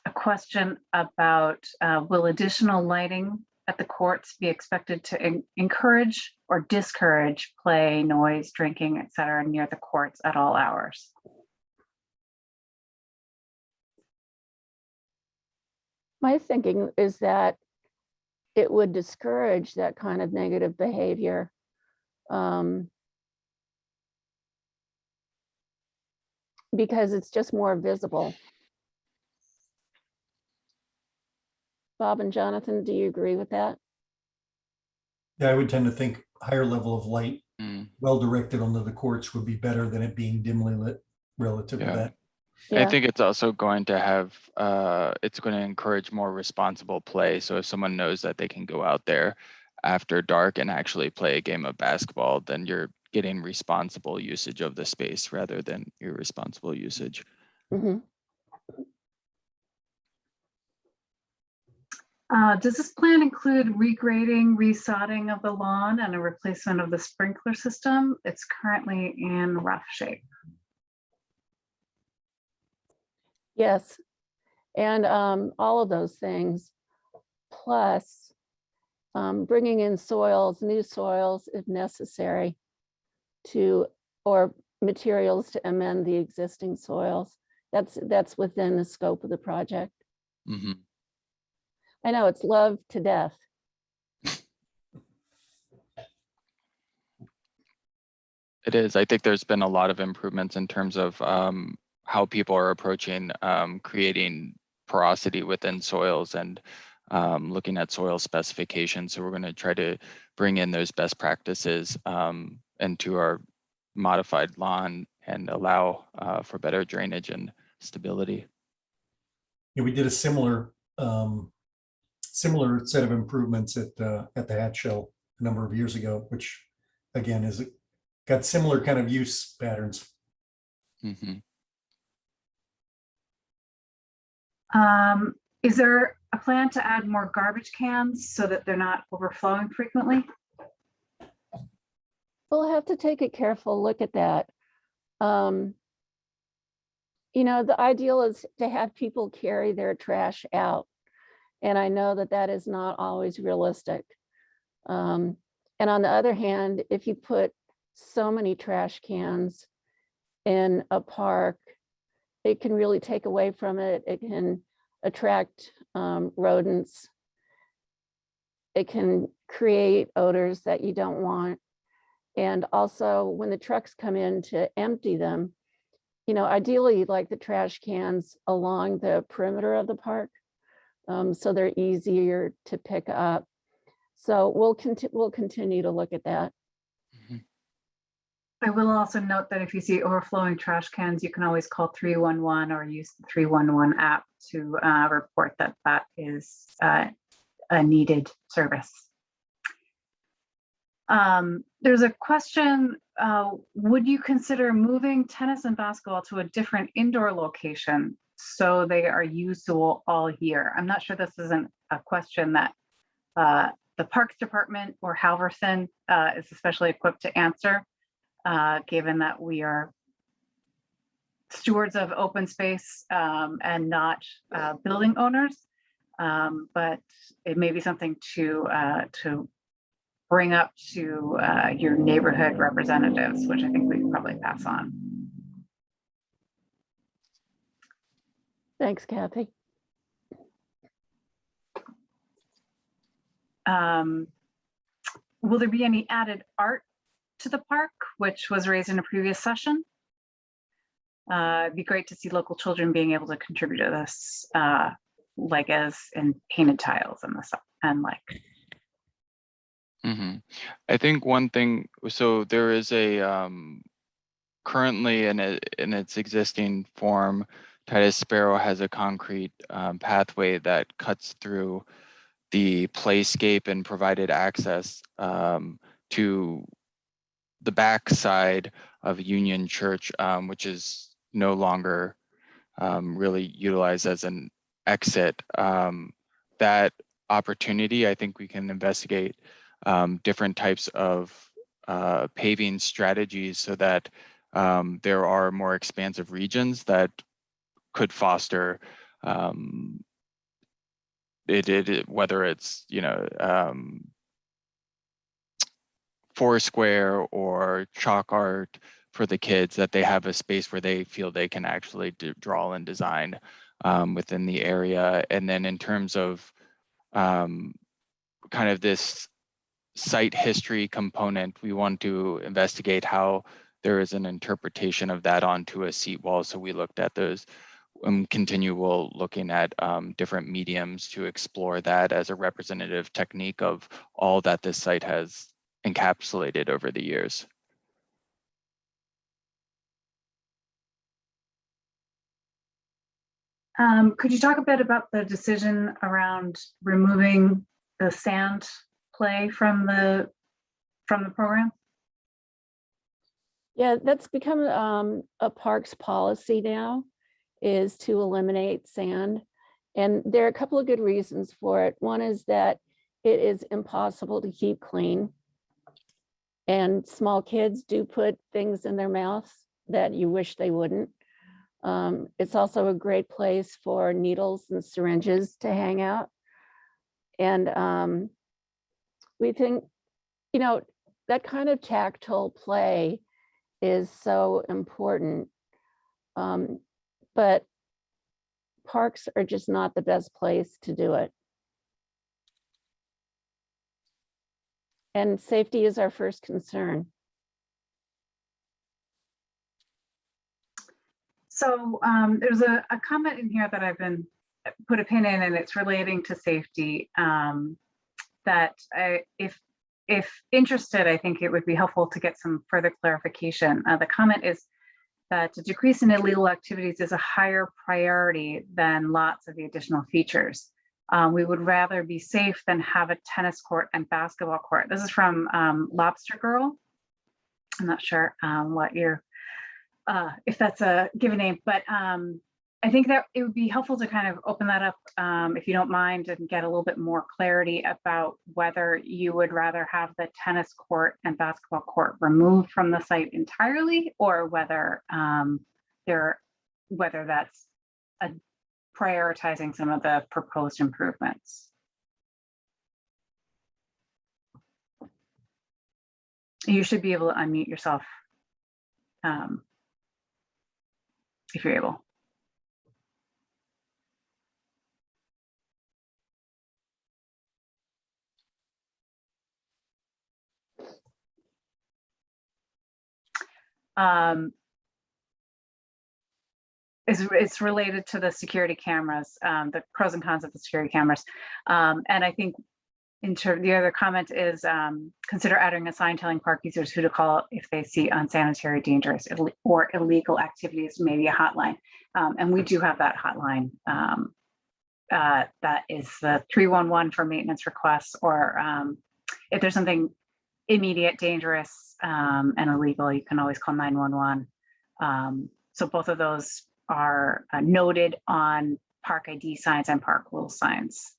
[SPEAKER 4] A question about will additional lighting at the courts be expected to encourage or discourage play, noise, drinking, et cetera, near the courts at all hours?
[SPEAKER 1] My thinking is that it would discourage that kind of negative behavior. Because it's just more visible. Bob and Jonathan, do you agree with that?
[SPEAKER 2] Yeah, I would tend to think higher level of light,
[SPEAKER 3] Mm,
[SPEAKER 2] well directed onto the courts would be better than it being dimly lit relative to
[SPEAKER 3] yeah.
[SPEAKER 2] that.
[SPEAKER 3] I
[SPEAKER 1] Yeah,
[SPEAKER 3] think it's also going to have, it's going to encourage more responsible play. So if someone knows that they can go out there after dark and actually play a game of basketball, then you're getting responsible usage of the space rather than irresponsible usage.
[SPEAKER 1] mhm.
[SPEAKER 4] Does this plan include regrading, resodding of the lawn and a replacement of the sprinkler system? It's currently in rough shape.
[SPEAKER 1] Yes. And all of those things, plus bringing in soils, new soils if necessary to, or materials to amend the existing soils. That's within the scope of the project.
[SPEAKER 3] Mm-hmm.
[SPEAKER 1] I know it's loved to death.
[SPEAKER 3] It is. I think there's been a lot of improvements in terms of how people are approaching creating porosity within soils and looking at soil specifications. So we're going to try to bring in those best practices into our modified lawn and allow for better drainage and stability.
[SPEAKER 2] Yeah, we did a similar set of improvements at the Hat Shell a number of years ago, which again is got similar kind of use patterns.
[SPEAKER 3] Mm-hmm.
[SPEAKER 4] Is there a plan to add more garbage cans so that they're not overflowing frequently?
[SPEAKER 1] We'll have to take a careful look at that. You know, the ideal is to have people carry their trash out. And I know that that is not always realistic. And on the other hand, if you put so many trash cans in a park, it can really take away from it. It can attract rodents. It can create odors that you don't want. And also when the trucks come in to empty them, you know, ideally you'd like the trash cans along the perimeter of the park, so they're easier to pick up. So we'll continue to look at that.
[SPEAKER 3] Mm-hmm.
[SPEAKER 4] I will also note that if you see overflowing trash cans, you can always call 311 or use the 311 app to report that that is a needed service. There's a question, would you consider moving tennis and basketball to a different indoor location so they are usable all year? I'm not sure this isn't a question that the Parks Department or Halverson is especially equipped to answer, given that we are stewards of open space and not building owners. But it may be something to bring up to your neighborhood representatives, which I think we can probably pass on.
[SPEAKER 1] Thanks, Kathy.
[SPEAKER 4] Will there be any added art to the park, which was raised in a previous session? It'd be great to see local children being able to contribute to this, like as in painted tiles and this and like.
[SPEAKER 3] Mm-hmm. I think one thing, so there is a currently in its existing form, Titus Sparrow has a concrete pathway that cuts through the playscape and provided access to the back side of Union Church, which is no longer really utilized as an exit. That opportunity, I think we can investigate different types of paving strategies so that there are more expansive regions that could foster whether it's, you know, Foursquare or chalk art for the kids, that they have a space where they feel they can actually draw and design within the area. And then in terms of kind of this site history component, we want to investigate how there is an interpretation of that onto a seat wall. So we looked at those continual looking at different mediums to explore that as a representative technique of all that this site has encapsulated over the years.
[SPEAKER 4] Could you talk a bit about the decision around removing the sand play from the program?
[SPEAKER 1] Yeah, that's become a parks policy now, is to eliminate sand. And there are a couple of good reasons for it. One is that it is impossible to keep clean. And small kids do put things in their mouths that you wish they wouldn't. It's also a great place for needles and syringes to hang out. And we think, you know, that kind of tactile play is so important. But parks are just not the best place to do it. And safety is our first concern.
[SPEAKER 4] So there's a comment in here that I've been put a pin in, and it's relating to safety. That if interested, I think it would be helpful to get some further clarification. The comment is that the decrease in illegal activities is a higher priority than lots of the additional features. We would rather be safe than have a tennis court and basketball court. This is from Lobster Girl. I'm not sure what your if that's a given name, but I think that it would be helpful to kind of open that up, if you don't mind, and get a little bit more clarity about whether you would rather have the tennis court and basketball court removed from the site entirely, or whether whether that's prioritizing some of the proposed improvements. You should be able to unmute yourself if you're able. It's related to the security cameras, the pros and cons of the security cameras. And I think the other comment is consider adding a sign telling park users who to call if they see unsanitary, dangerous, or illegal activities, maybe a hotline. And we do have that hotline. That is the 311 for maintenance requests, or if there's something immediate, dangerous, and illegal, you can always call 911. So both of those are noted on park ID signs and park rule signs.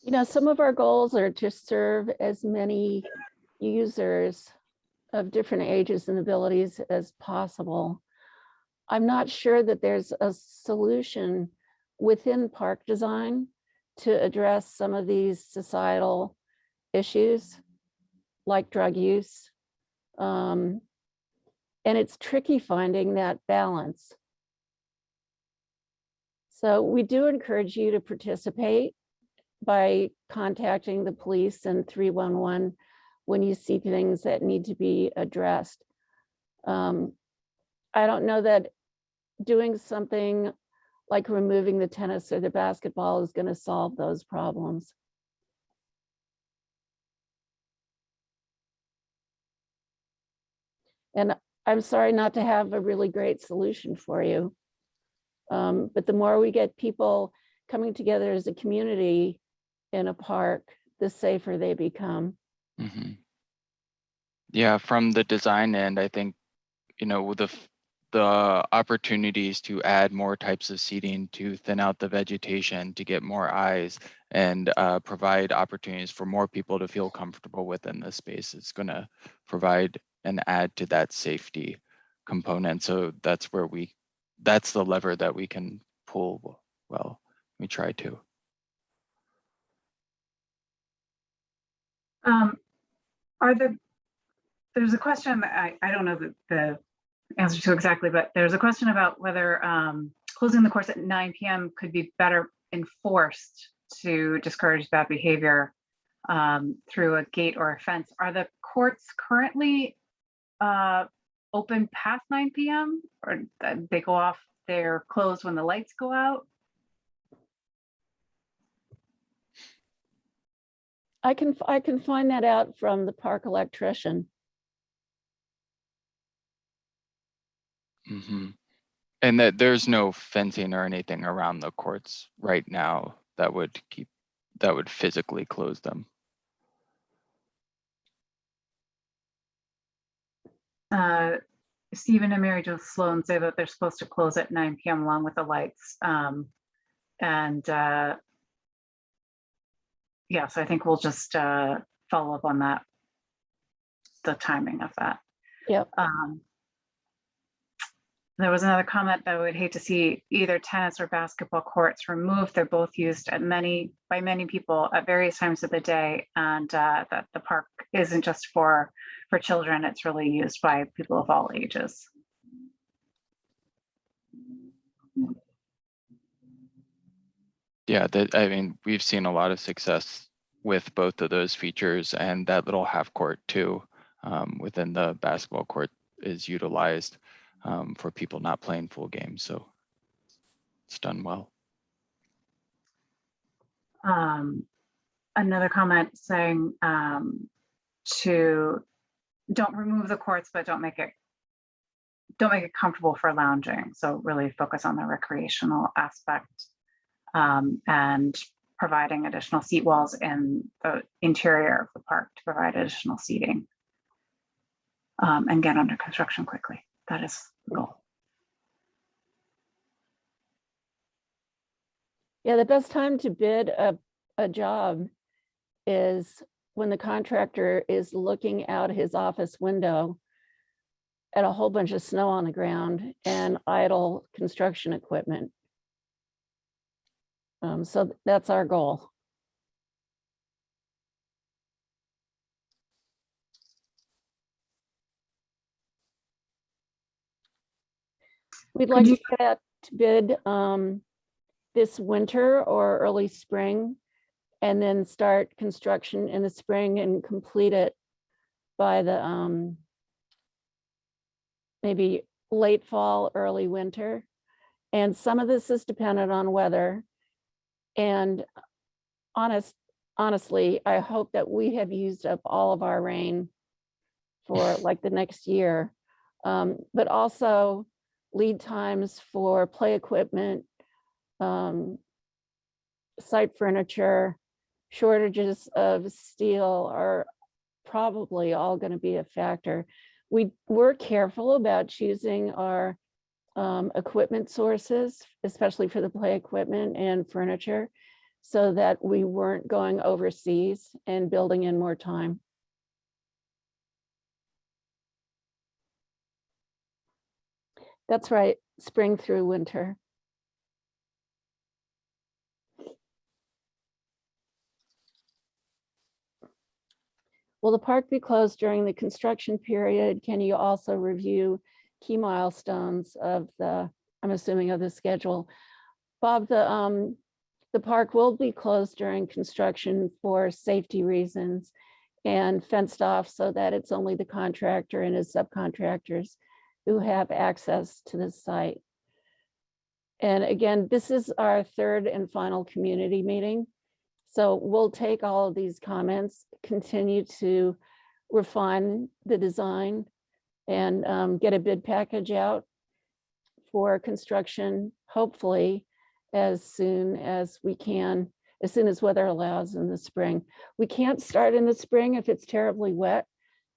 [SPEAKER 1] You know, some of our goals are to serve as many users of different ages and abilities as possible. I'm not sure that there's a solution within park design to address some of these societal issues like drug use. And it's tricky finding that balance. So we do encourage you to participate by contacting the police and 311 when you see things that need to be addressed. I don't know that doing something like removing the tennis or the basketball is going to solve those problems. And I'm sorry not to have a really great solution for you. But the more we get people coming together as a community in a park, the safer they become.
[SPEAKER 3] Mm-hmm. Yeah, from the design end, I think, you know, with the opportunities to add more types of seating, to thin out the vegetation, to get more eyes, and provide opportunities for more people to feel comfortable within the space, it's going to provide and add to that safety component. So that's where that's the lever that we can pull. Well, we try to.
[SPEAKER 4] There's a question that I don't know the answer to exactly, but there's a question about whether closing the course at 9 p.m. could be better enforced to discourage bad behavior through a gate or a fence. Are the courts currently open past 9 p.m. or they go off, they're closed when the lights go out?
[SPEAKER 1] I can find that out from the park electrician.
[SPEAKER 3] Mhm. And that there's no fencing or anything around the courts right now that would physically close them.
[SPEAKER 4] Stephen and Mary Jo Sloan say that they're supposed to close at 9 p.m. along with the lights. Yeah, so I think we'll just follow up on that, the timing of that.
[SPEAKER 1] Yep.
[SPEAKER 4] There was another comment that I would hate to see either tennis or basketball courts removed. They're both used by many people at various times of the day, and that the park isn't just for children, it's really used by people of all ages.
[SPEAKER 3] Yeah, I mean, we've seen a lot of success with both of those features, and that little half court too, within the basketball court is utilized for people not playing full games. So it's done well.
[SPEAKER 4] Another comment saying to don't remove the courts, but don't make it comfortable for lounging. So really focus on the recreational aspect, and providing additional seat walls in the interior of the park to provide additional seating, and get under construction quickly. That is the goal.
[SPEAKER 1] Yeah, the best time to bid a job is when the contractor is looking out his office window at a whole bunch of snow on the ground and idle construction equipment. So that's our goal. We'd like to get out to bid this winter or early spring, and then start construction in the spring and complete it by the maybe late fall, early winter. And some of this is dependent on weather. And honestly, I hope that we have used up all of our rain for like the next year. But also lead times for play equipment, site furniture, shortages of steel are probably all going to be a factor. We're careful about choosing our equipment sources, especially for the play equipment and furniture, so that we weren't going overseas and building in more time. That's right, spring through winter. Will the park be closed during the construction period? Can you also review key milestones of the, I'm assuming of the schedule? Bob, the park will be closed during construction for safety reasons and fenced off so that it's only the contractor and his subcontractors who have access to the site. And again, this is our third and final community meeting. So we'll take all of these comments, continue to refine the design, and get a bid package out for construction, hopefully as soon as we can, as soon as weather allows in the spring. We can't start in the spring if it's terribly wet,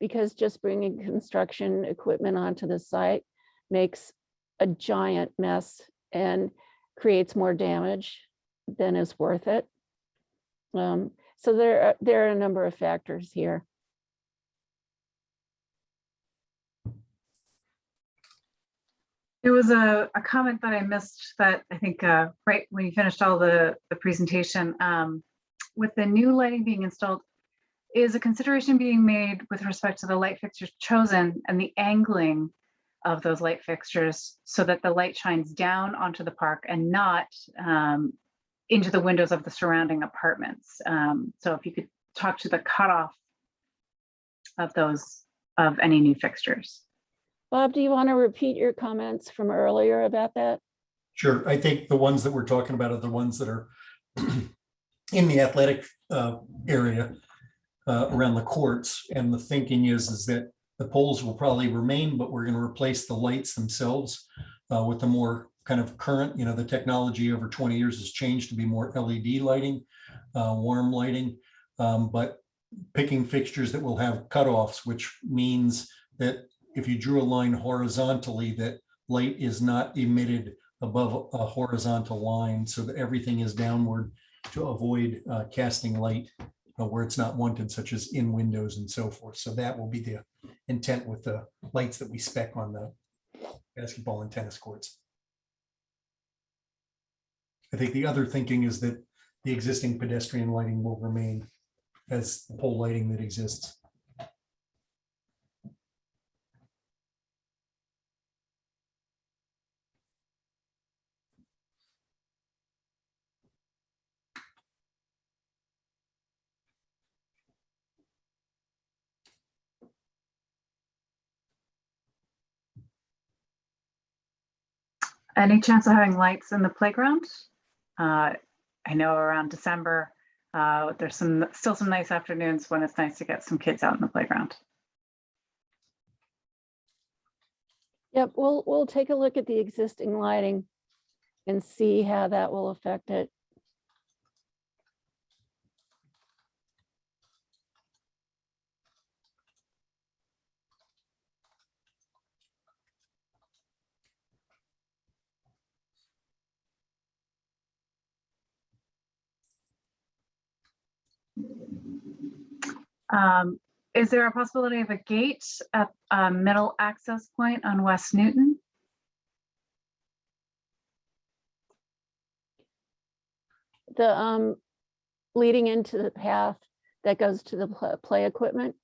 [SPEAKER 1] because just bringing construction equipment onto the site makes a giant mess and creates more damage than is worth it. So there are a number of factors here.
[SPEAKER 4] There was a comment that I missed that I think right when you finished all the presentation, with the new lighting being installed, is a consideration being made with respect to the light fixtures chosen and the angling of those light fixtures so that the light shines down onto the park and not into the windows of the surrounding apartments. So if you could talk to the cutoff of those of any new fixtures.
[SPEAKER 1] Bob, do you want to repeat your comments from earlier about that?
[SPEAKER 2] Sure. I think the ones that we're talking about are the ones that are in the athletic area around the courts. And the thinking is that the poles will probably remain, but we're going to replace the lights themselves with the more kind of current, the technology over 20 years has changed to be more LED lighting, warm lighting, but picking fixtures that will have cutoffs, which means that if you drew a line horizontally, that light is not emitted above a horizontal line, so that everything is downward to avoid casting light where it's not wanted, such as in windows and so forth. So that will be the intent with the lights that we spec on the basketball and tennis courts. I think the other thinking is that the existing pedestrian lighting will remain as the pole lighting that exists.
[SPEAKER 4] Any chance of having lights in the playground? I know around December, there's still some nice afternoons when it's nice to get some kids out in the playground.
[SPEAKER 1] Yep, we'll take a look at the existing lighting and see how that will affect it.
[SPEAKER 4] Is there a possibility of a gate at a middle access point on West Newton?
[SPEAKER 1] The leading into the path that goes to the play equipment.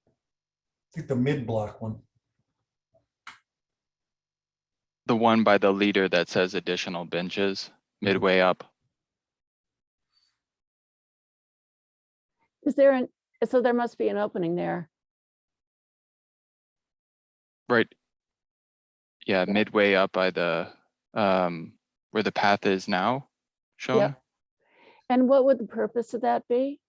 [SPEAKER 2] I think the mid-block one.
[SPEAKER 3] The one by the leader that says additional benches midway up.
[SPEAKER 1] Is there so there must be an opening there.
[SPEAKER 3] Right. Yeah, midway up by the where the path is now shown.
[SPEAKER 1] Yep. And what would the purpose of that be?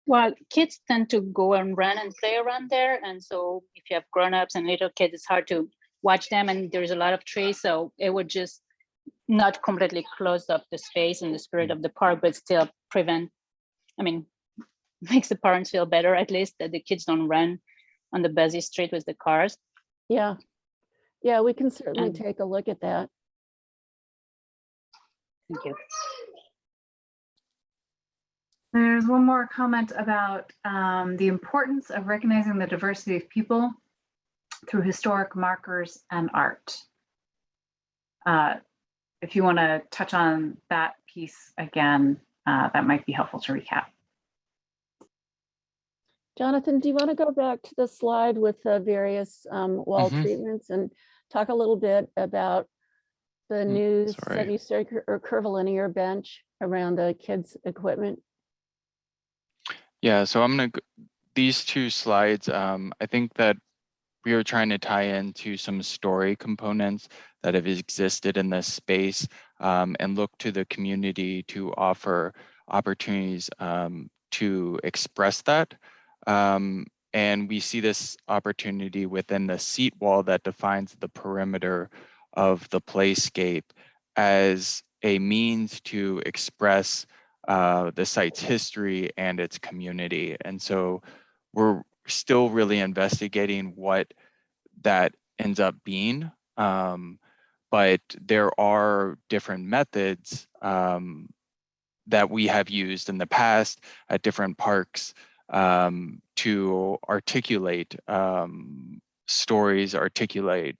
[SPEAKER 7] Well, kids tend to go and run and play around there. And so if you have grown-ups and little kids, it's hard to watch them, and there's a lot of trees. So it would just not completely close up the space and the spirit of the park, but still makes the parents feel better, at least, that the kids don't run on the busy street with the cars.
[SPEAKER 1] Yeah, we can certainly take a look at that.
[SPEAKER 7] Thank you.
[SPEAKER 4] There's one more comment about the importance of recognizing the diversity of people through historic markers and art. If you want to touch on that piece again, that might be helpful to recap.
[SPEAKER 1] Jonathan, do you want to go back to the slide with the various wall treatments and talk a little bit about the new semicircular or curvilinear bench around the kids' equipment?
[SPEAKER 3] Yeah, so I'm gonna these two slides. I think that we are trying to tie into some story components that have existed in this space and look to the community to offer opportunities to express that. And we see this opportunity within the seat wall that defines the perimeter of the playscape as a means to express the site's history and its community. And so we're still really investigating what that ends up being. But there are different methods that we have used in the past at different parks to articulate stories, articulate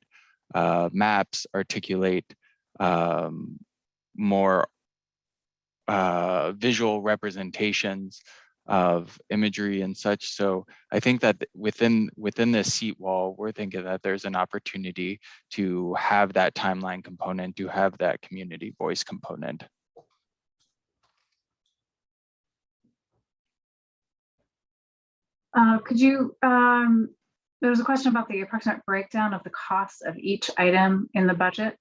[SPEAKER 3] maps, articulate more visual representations of imagery and such. So I think that within this seat wall, we're thinking that there's an opportunity to have that timeline component, to have that community voice component.
[SPEAKER 4] Could you, there was a question about the approximate breakdown of the cost of each item in the budget.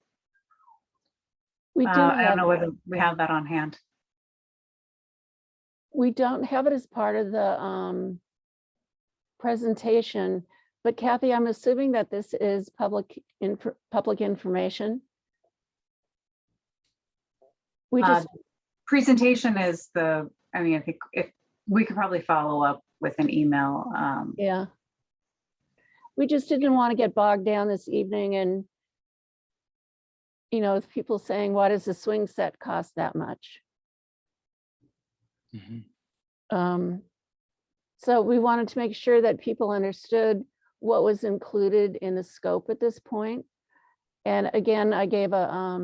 [SPEAKER 1] We do
[SPEAKER 4] I don't
[SPEAKER 1] have,
[SPEAKER 4] know whether we have that on hand.
[SPEAKER 1] we don't have it as part of the presentation, but Kathy, I'm assuming that this is public information. We just,
[SPEAKER 4] Presentation is the, I mean, I think if we could probably follow up with an email.
[SPEAKER 1] yeah. We just didn't want to get bogged down this evening and, you know, with people saying, why does the swing set cost that much? So we wanted to make sure that people understood what was included in the scope at this point. And again, I gave a,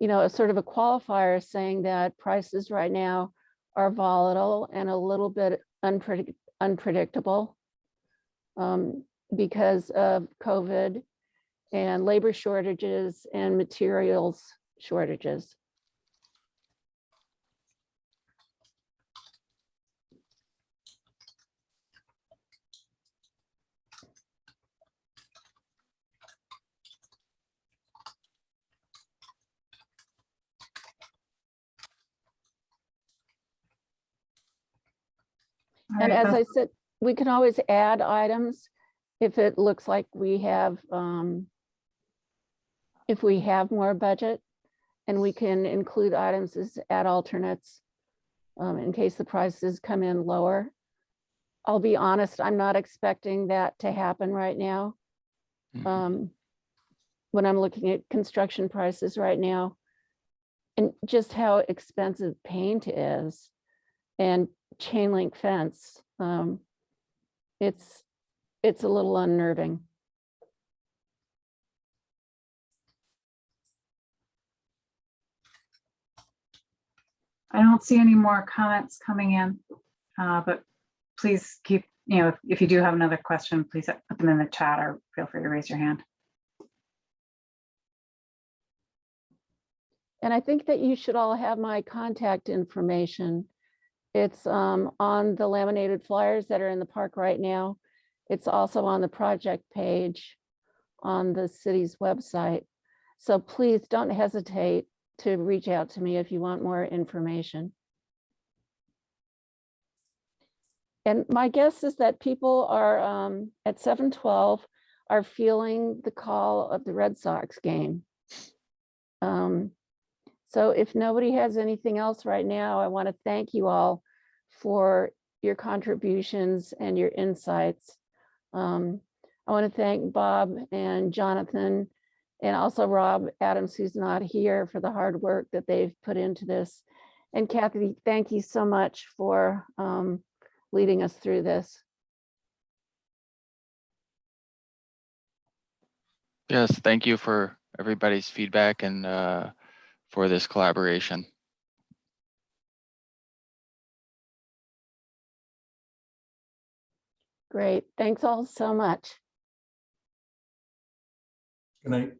[SPEAKER 1] you know, a sort of a qualifier saying that prices right now are volatile and a little bit unpredictable because of COVID and labor shortages and materials shortages. And as I said, we can always add items if it looks like we have, if we have more budget, and we can include items as add alternates in case the prices come in lower. I'll be honest, I'm not expecting that to happen right now. When I'm looking at construction prices right now, and just how expensive paint is and chain link fence, it's a little unnerving.
[SPEAKER 4] I don't see any more comments coming in, but please keep, you know, if you do have another question, please put them in the chat or feel free to raise your hand.
[SPEAKER 1] And I think that you should all have my contact information. It's on the laminated flyers that are in the park right now. It's also on the project page on the city's website. So please don't hesitate to reach out to me if you want more information. And my guess is that people are at 7:12 are feeling the call of the Red Sox game. So if nobody has anything else right now, I want to thank you all for your contributions and your insights. I want to thank Bob and Jonathan and also Rob Adams, who's not here, for the hard work that they've put into this. And Kathy, thank you so much for leading us through this.
[SPEAKER 3] Yes, thank you for everybody's feedback and for this collaboration.
[SPEAKER 1] Great. Thanks all so much.
[SPEAKER 2] Good night.